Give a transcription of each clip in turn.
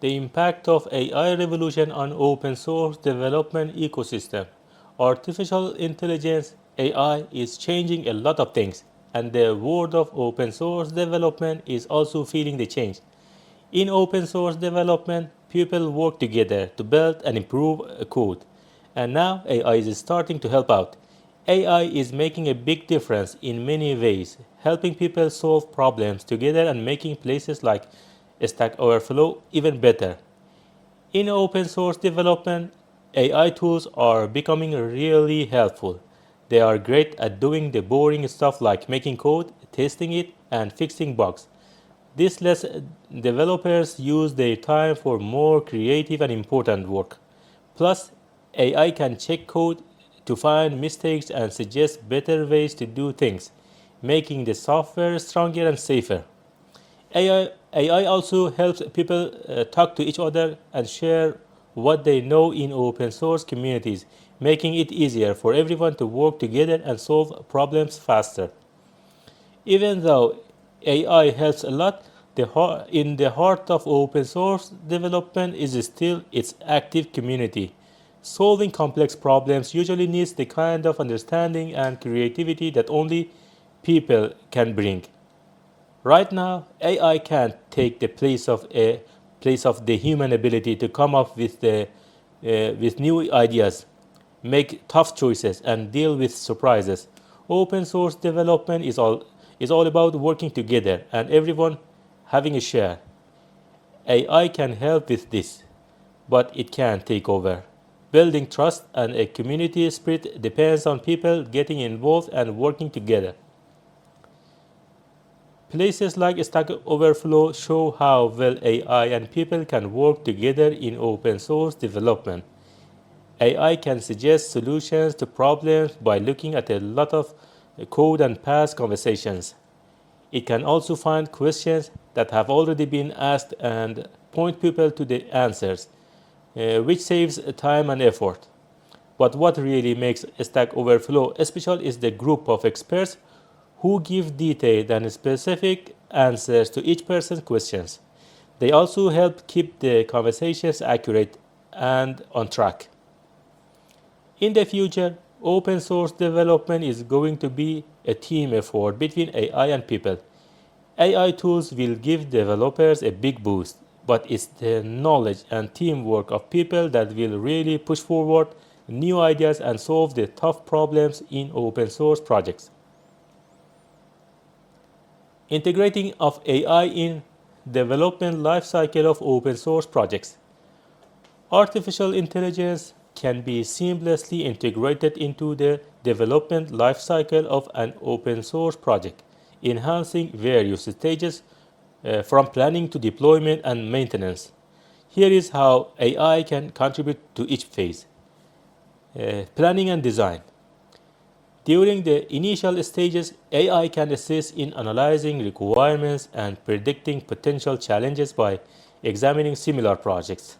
The impact of AI revolution on open source development ecosystem. Artificial intelligence AI is changing a lot of things, and the world of open source development is also feeling the change. In open source development, people work together to build and improve code. And now AI is starting to help out. AI is making a big difference in many ways, helping people solve problems together and making places like Stack Overflow even better. In open source development, AI tools are becoming really helpful. They are great at doing the boring stuff like making code, testing it, and fixing bugs. This lets developers use their time for more creative and important work. Plus, AI can check code to find mistakes and suggest better ways to do things, making the software stronger and safer. AI also helps people talk to each other and share what they know in open source communities, making it easier for everyone to work together and solve problems faster. Even though AI helps a lot, in the heart of open source development is still its active community. Solving complex problems usually needs the kind of understanding and creativity that only people can bring. Right now, AI can't take the place of the human ability to come up with new ideas, make tough choices, and deal with surprises. Open source development is all about working together and everyone having a share. AI can help with this, but it can't take over. Building trust and a community spirit depends on people getting involved and working together. Places like Stack Overflow show how well AI and people can work together in open source development. AI can suggest solutions to problems by looking at a lot of code and past conversations. It can also find questions that have already been asked and point people to the answers, which saves time and effort. But what really makes Stack Overflow special is the group of experts who give detailed and specific answers to each person's questions. They also help keep the conversations accurate and on track. In the future, open source development is going to be a team effort between AI and people. AI tools will give developers a big boost, but it's the knowledge and teamwork of people that will really push forward new ideas and solve the tough problems in open source projects. Integrating of AI in development lifecycle of open source projects. Artificial intelligence can be seamlessly integrated into the development lifecycle of an open source project, enhancing various stages from planning to deployment and maintenance. Here is how AI can contribute to each phase. Planning and design. During the initial stages, AI can assist in analyzing requirements and predicting potential challenges by examining similar projects.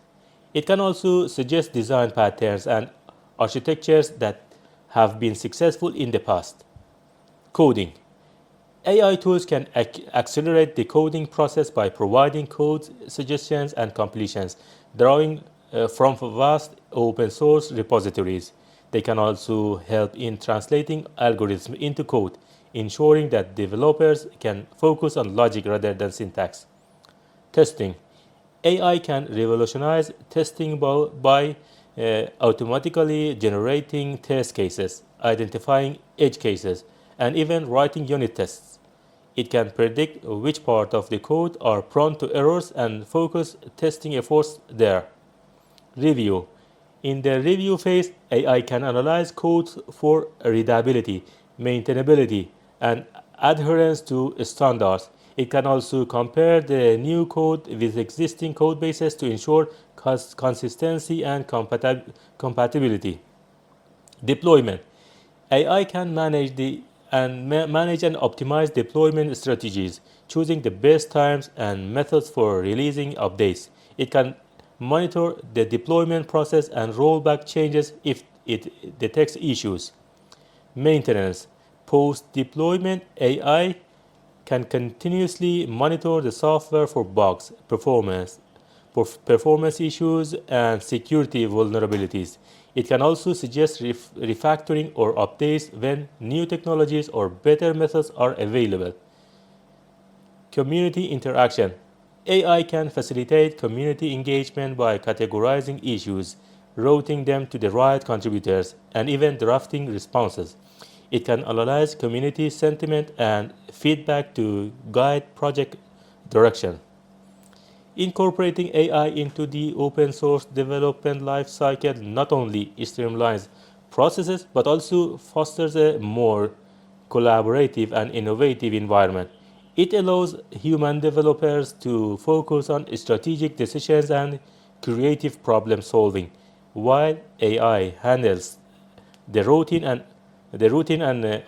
It can also suggest design patterns and architectures that have been successful in the past. Coding. AI tools can accelerate the coding process by providing code suggestions and completions, drawing from vast open source repositories. They can also help in translating algorithms into code, ensuring that developers can focus on logic rather than syntax. Testing. AI can revolutionize testing by automatically generating test cases, identifying edge cases, and even writing unit tests. It can predict which part of the code are prone to errors and focus testing efforts there. Review. In the review phase, AI can analyze code for readability, maintainability, and adherence to standards. It can also compare the new code with existing code bases to ensure consistency and compatibility. Deployment. AI can manage and optimize deployment strategies, choosing the best times and methods for releasing updates. It can monitor the deployment process and roll back changes if it detects issues. Maintenance. Post-deployment, AI can continuously monitor the software for bugs, performance, performance issues, and security vulnerabilities. It can also suggest refactoring or updates when new technologies or better methods are available. Community interaction. AI can facilitate community engagement by categorizing issues, routing them to the right contributors, and even drafting responses. It can analyze community sentiment and feedback to guide project direction. Incorporating AI into the open source development lifecycle not only streamlines processes but also fosters a more collaborative and innovative environment. It allows human developers to focus on strategic decisions and creative problem solving, while AI handles the routine and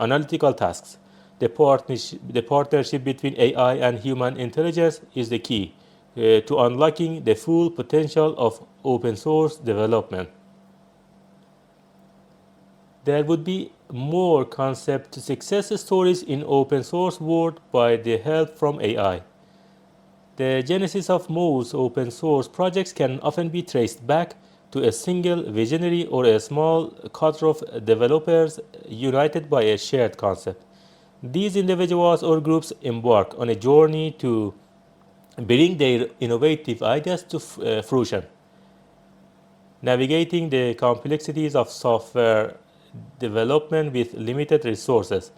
analytical tasks. The partnership between AI and human intelligence is the key to unlocking the full potential of open source development. There would be more concept success stories in open source world by the help from AI. The genesis of most open source projects can often be traced back to a single visionary or a small cadre of developers united by a shared concept. These individuals or groups embark on a journey to bring their innovative ideas to fruition. Navigating the complexities of software development with limited resources,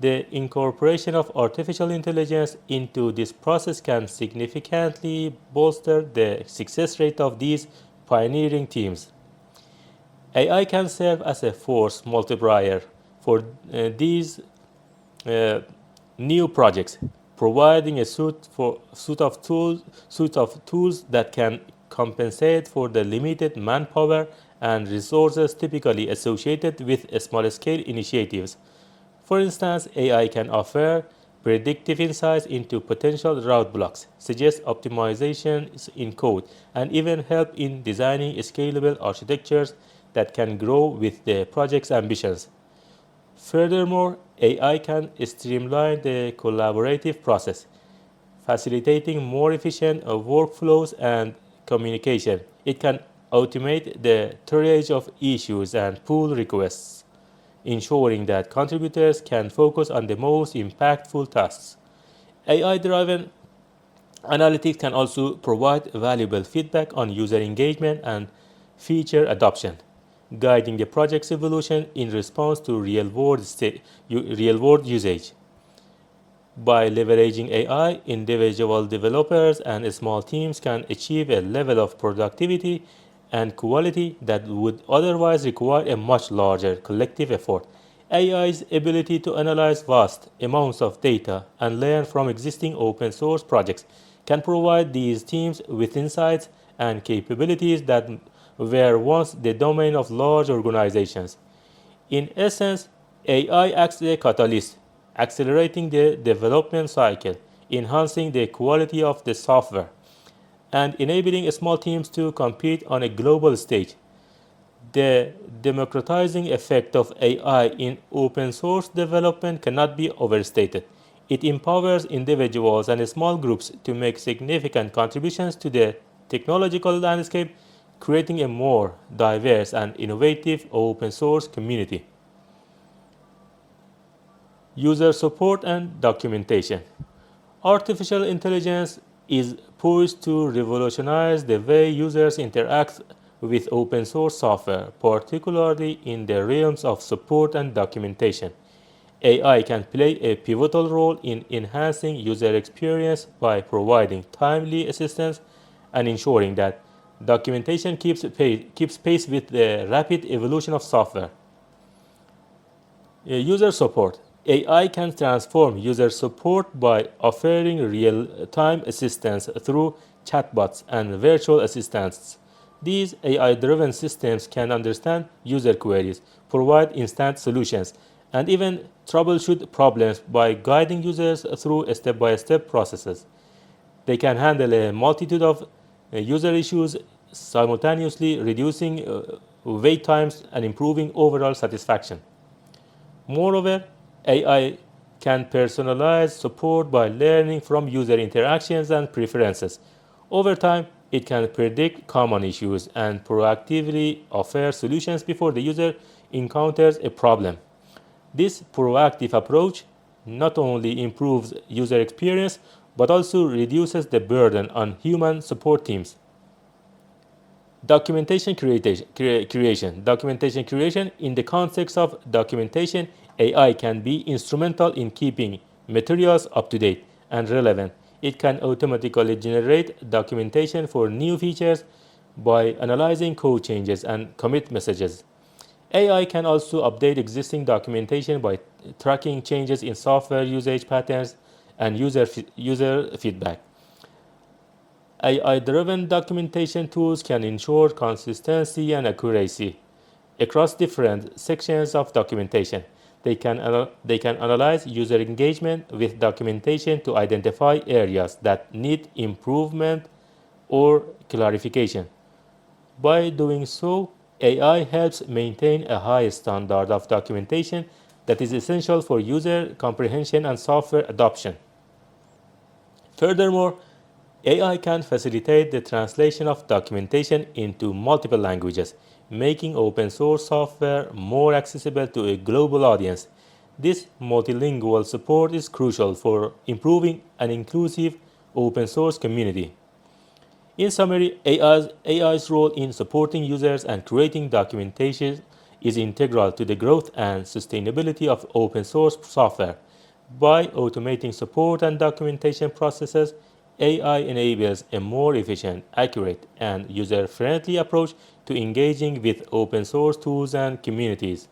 the incorporation of artificial intelligence into this process can significantly bolster the success rate of these pioneering teams. AI can serve as a force multiplier for these uh, new projects, providing a suite of tools that can compensate for the limited manpower and resources typically associated with small-scale initiatives. For instance, AI can offer predictive insights into potential roadblocks, suggest optimizations in code, and even help in designing scalable architectures that can grow with the project's ambitions. Furthermore, AI can streamline the collaborative process, facilitating more efficient workflows and communication. It can automate the triage of issues and pull requests, ensuring that contributors can focus on the most impactful tasks. AI driven analytics can also provide valuable feedback on user engagement and feature adoption, guiding the project's evolution in response to real-world usage. By leveraging AI, individual developers and small teams can achieve a level of productivity and quality that would otherwise require a much larger collective effort. AI's ability to analyze vast amounts of data and learn from existing open source projects can provide these teams with insights and capabilities that were once the domain of large organizations. In essence, AI acts as a catalyst, accelerating the development cycle, enhancing the quality of the software, and enabling small teams to compete on a global stage. The democratizing effect of AI in open source development cannot be overstated. It empowers individuals and small groups to make significant contributions to the technological landscape, creating a more diverse and innovative open source community. User support and documentation. Artificial intelligence is poised to revolutionize the way users interact with open source software, particularly in the realms of support and documentation. AI can play a pivotal role in enhancing user experience by providing timely assistance and ensuring that documentation keeps pace with the rapid evolution of software. User support. AI can transform user support by offering real-time assistance through chatbots and virtual assistants. These AI-driven systems can understand user queries, provide instant solutions, and even troubleshoot problems by guiding users through step-by-step processes. They can handle a multitude of user issues simultaneously, reducing wait times and improving overall satisfaction. Moreover, AI can personalize support by learning from user interactions and preferences. Over time, It can predict common issues and proactively offer solutions before the user encounters a problem. This proactive approach not only improves user experience but also reduces the burden on human support teams. Documentation creation. In the context of documentation, AI can be instrumental in keeping materials up to date and relevant. It can automatically generate documentation for new features by analyzing code changes and commit messages. AI can also update existing documentation by tracking changes in software usage patterns and user feedback. AI-driven documentation tools can ensure consistency and accuracy across different sections of documentation. They can analyze user engagement with documentation to identify areas that need improvement or clarification. By doing so, AI helps maintain a high standard of documentation that is essential for user comprehension and software adoption. Furthermore, AI can facilitate the translation of documentation into multiple languages, making open source software more accessible to a global audience. This multilingual support is crucial for improving an inclusive open source community. In summary, AI's role in supporting users and creating documentation is integral to the growth and sustainability of open source software. By automating support and documentation processes, AI enables a more efficient, accurate, and user-friendly approach to engaging with open source tools and communities.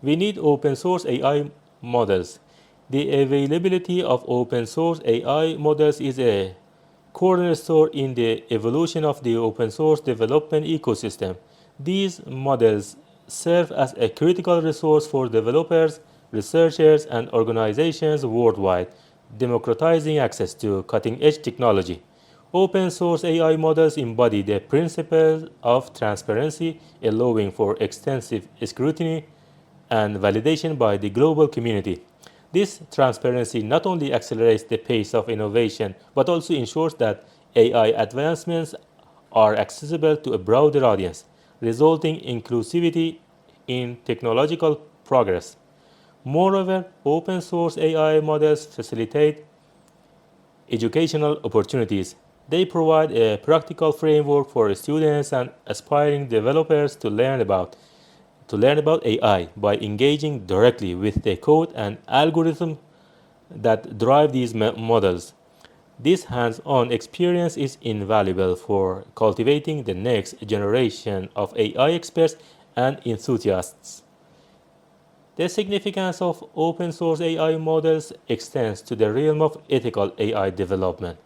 We need open source AI models. The availability of open source AI models is a cornerstone in the evolution of the open source development ecosystem. These models serve as a critical resource for developers, researchers, and organizations worldwide, democratizing access to cutting-edge technology. Open source AI models embody the principles of transparency, allowing for extensive scrutiny and validation by the global community. This transparency not only accelerates the pace of innovation, but also ensures that AI advancements are accessible to a broader audience, resulting in inclusivity in technological progress. Moreover, open source AI models facilitate educational opportunities. They provide a practical framework for students and aspiring developers to learn about AI by engaging directly with the code and algorithm that drive these models. This hands-on experience is invaluable for cultivating the next generation of AI experts and enthusiasts. The significance of open source AI models extends to the realm of ethical AI development.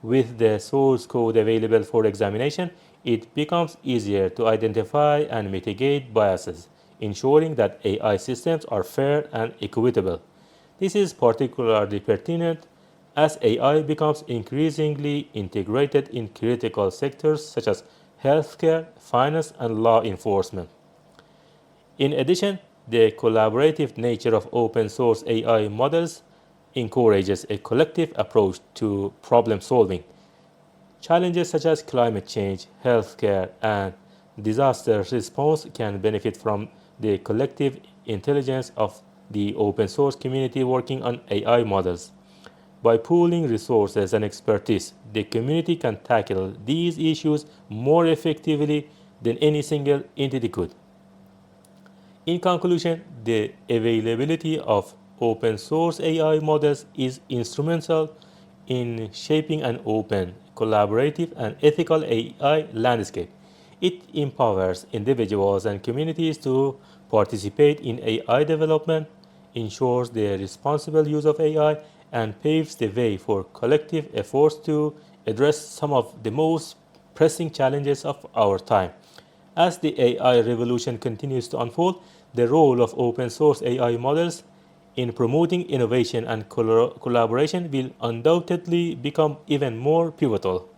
With the source code available for examination, it becomes easier to identify and mitigate biases, ensuring that AI systems are fair and equitable. This is particularly pertinent as AI becomes increasingly integrated in critical sectors such as healthcare, finance, and law enforcement. In addition, the collaborative nature of open source AI models encourages a collective approach to problem solving. Challenges such as climate change, healthcare, and disaster response can benefit from the collective intelligence of the open source community working on AI models. By pooling resources and expertise, the community can tackle these issues more effectively than any single entity could. In conclusion, the availability of open source AI models is instrumental in shaping an open, collaborative, and ethical AI landscape. It empowers individuals and communities to participate in AI development, ensures the responsible use of AI, and paves the way for collective efforts to address some of the most pressing challenges of our time. As the AI revolution continues to unfold, the role of open source AI models in promoting innovation and collaboration will undoubtedly become even more pivotal.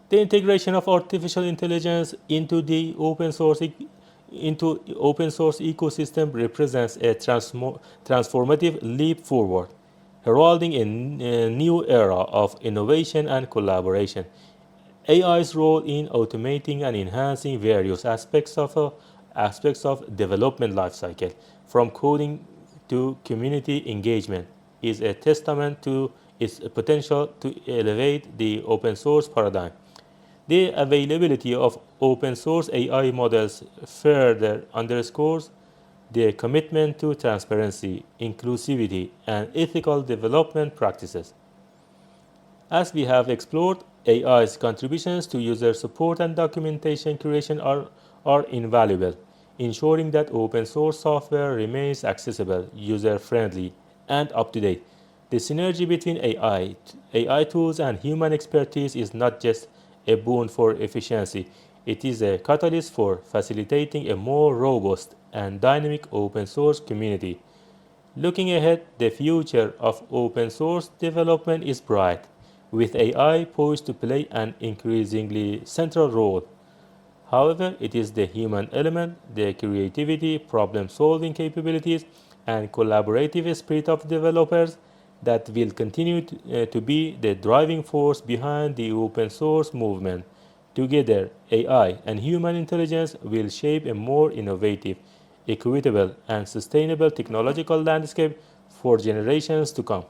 The integration of artificial intelligence into the open source ecosystem represents a transformative leap forward. heralding a new era of innovation and collaboration. AI's role in automating and enhancing various aspects of development lifecycle, from coding to community engagement, is a testament to its potential to elevate the open source paradigm. The availability of open source AI models further underscores their commitment to transparency, inclusivity, and ethical development practices. As we have explored, AI's contributions to user support and documentation creation are invaluable, ensuring that open source software remains accessible, user-friendly, and up-to-date. The synergy between AI tools and human expertise is not just a boon for efficiency, it is a catalyst for facilitating a more robust and dynamic open source community. Looking ahead, the future of open source development is bright, with AI poised to play an increasingly central role. However, it is the human element, the creativity, problem solving capabilities, and collaborative spirit of developers that will continue to be the driving force behind the open source movement. Together, AI and human intelligence will shape a more innovative, equitable, and sustainable technological landscape for generations to come.